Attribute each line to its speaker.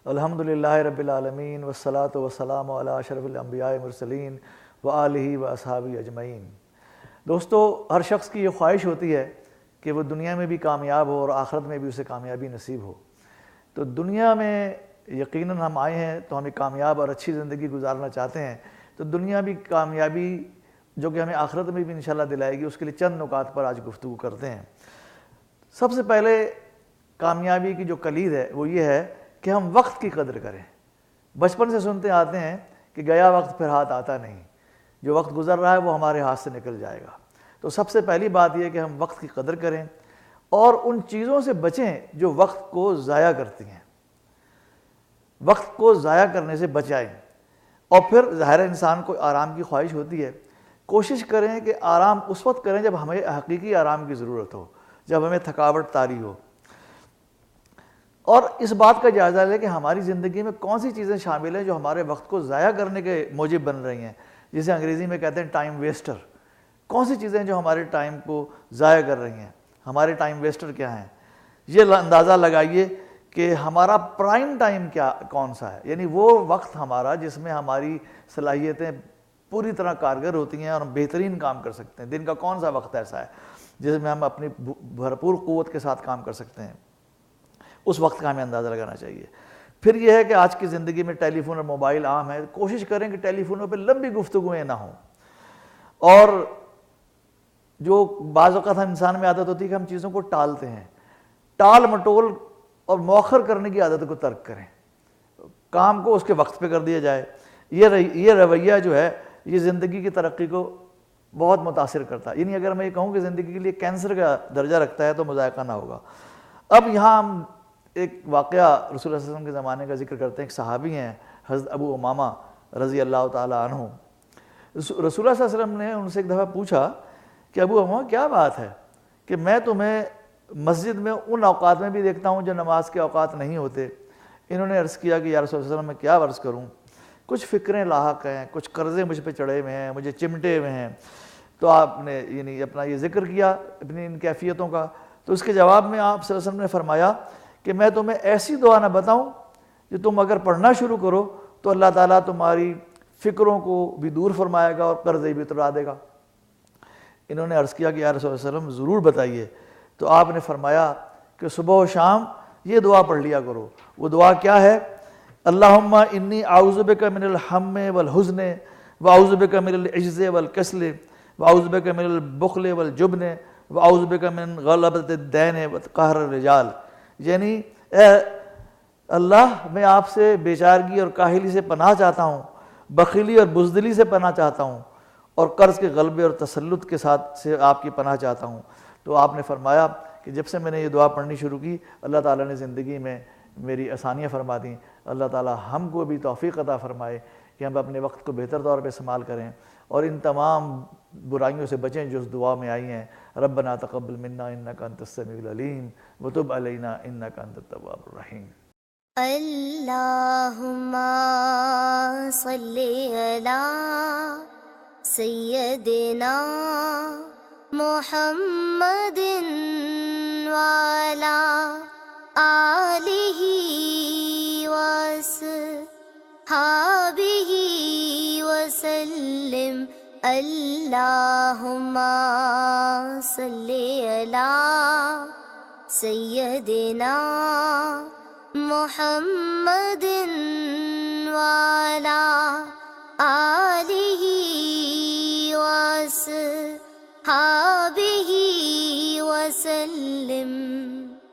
Speaker 1: الحمدللہ رب العالمین والصلاة والسلام علی اشرف الانبیاء والمرسلین وآلہ واصحابہ اجمعین۔ دوستو، ہر شخص کی یہ خواہش ہوتی ہے کہ وہ دنیا میں بھی کامیاب ہو اور آخرت میں بھی اسے کامیابی نصیب ہو۔ تو دنیا میں یقیناً ہم آئے ہیں تو ہمیں کامیاب اور اچھی زندگی گزارنا چاہتے ہیں، تو دنیا بھی کامیابی جو کہ ہمیں آخرت میں بھی انشاءاللہ دلائے گی، اس کے لیے چند نکات پر آج گفتگو کرتے ہیں۔ سب سے پہلے کامیابی کی جو کلید ہے وہ یہ ہے کہ ہم وقت کی قدر کریں۔ بچپن سے سنتے آتے ہیں کہ گیا وقت پھر ہاتھ آتا نہیں، جو وقت گزر رہا ہے وہ ہمارے ہاتھ سے نکل جائے گا۔ تو سب سے پہلی بات یہ ہے کہ ہم وقت کی قدر کریں اور ان چیزوں سے بچیں جو وقت کو ضائع کرتی ہیں۔ وقت کو ضائع کرنے سے بچائیں، اور پھر ظاہر انسان کو آرام کی خواہش ہوتی ہے، کوشش کریں کہ آرام اس وقت کریں جب ہمیں حقیقی آرام کی ضرورت ہو، جب ہمیں تھکاوٹ طاری ہو، اور اس بات کا جائزہ لیں کہ ہماری زندگی میں کون سی چیزیں شامل ہیں جو ہمارے وقت کو ضائع کرنے کے موجب بن رہی ہیں، جسے انگریزی میں کہتے ہیں ٹائم ویسٹر۔ کون سی چیزیں جو ہمارے ٹائم کو ضائع کر رہی ہیں، ہمارے ٹائم ویسٹر کیا ہیں۔ یہ اندازہ لگائیے کہ ہمارا پرائم ٹائم کون سا ہے، یعنی وہ وقت ہمارا جس میں ہماری صلاحیتیں پوری طرح کارگر ہوتی ہیں اور ہم بہترین کام کر سکتے ہیں۔ دن کا کون سا وقت ایسا ہے جس میں ہم اپنی بھرپور قوت کے ساتھ کام کر سکتے ہیں، اس وقت کا ہمیں اندازہ لگانا چاہیے۔ پھر یہ ہے کہ آج کی زندگی میں ٹیلی فون اور موبائل عام ہے، کوشش کریں کہ ٹیلی فونوں پہ لمبی گفتگویں نہ ہوں، اور جو بعض اوقات ہم انسان میں عادت ہوتی ہے کہ ہم چیزوں کو ٹالتے ہیں، ٹال مٹول اور مؤخر کرنے کی عادت کو ترک کریں، کام کو اس کے وقت پہ کر دیا جائے۔ یہ رویہ جو ہے یہ زندگی کی ترقی کو بہت متاثر کرتا ہے، یعنی اگر میں یہ کہوں کہ زندگی کے لیے کینسر کا درجہ رکھتا ہے تو مذائقہ نہ ہوگا۔ اب یہاں ہم ایک واقعہ رسول اللہ صلی اللہ علیہ وسلم کے زمانے کا ذکر کرتے ہیں۔ ایک صحابی ہیں حضرت ابو امامہ رضی اللہ تعالیٰ عنہ۔ رسول اللہ صلی اللہ علیہ وسلم نے ان سے ایک دفعہ پوچھا کہ ابو امامہ کیا بات ہے کہ میں تمہیں مسجد میں ان اوقات میں بھی دیکھتا ہوں جو نماز کے اوقات نہیں ہوتے۔ انہوں نے عرض کیا کہ یا رسول اللہ صلی اللہ علیہ وسلم میں کیا عرض کروں، کچھ فکریں لاحق ہیں، کچھ قرضے مجھ پہ چڑھے ہوئے ہیں، مجھے چمٹے ہوئے ہیں۔ تو آپ نے یعنی اپنا یہ ذکر کیا اپنی ان کیفیتوں کا، تو اس کے جواب میں آپ صلی اللہ علیہ وسلم نے فرمایا کہ میں تمہیں ایسی دعا نہ بتاؤں جو تم اگر پڑھنا شروع کرو تو اللہ تعالیٰ تمہاری فکروں کو بھی دور فرمائے گا اور قرضے بھی اترا دے گا۔ انہوں نے عرض کیا کہ یا رسول اللہ صلی اللہ علیہ وسلم ضرور بتائیے۔ تو آپ نے فرمایا کہ صبح و شام یہ دعا پڑھ لیا کرو۔ وہ دعا کیا ہے؟ اللہم انی اعوذ بک من الہم والحزن واعوذ بک من العجز والکسل واعوذ بک من البخل والجبن واعوذ بک من غلبۃ الدین وقہر الرجال، یعنی اے اللہ میں آپ سے بیچارگی اور کاہلی سے پناہ چاہتا ہوں، بخیلی اور بزدلی سے پناہ چاہتا ہوں، اور قرض کے غلبے اور تسلط کے ساتھ سے آپ کی پناہ چاہتا ہوں۔ تو آپ نے فرمایا کہ جب سے میں نے یہ دعا پڑھنی شروع کی اللہ تعالیٰ نے زندگی میں میری آسانیاں فرما دیں۔ اللہ تعالیٰ ہم کو بھی توفیق عطا فرمائے کہ ہم اپنے وقت کو بہتر طور پہ استعمال کریں اور ان تمام برائیوں سے بچیں جو اس دعا میں آئی ہیں۔ ربنا تقبل منا انک انت السمیع العلیم وتب علینا انک انت التواب الرحیم۔
Speaker 2: اللہم صلی علی سیدنا محمد وعلی آلہ وصحبہ وسلم۔ اللہم صلی علی سیدنا محمد وعلی آلہ وصحبہ وسلم۔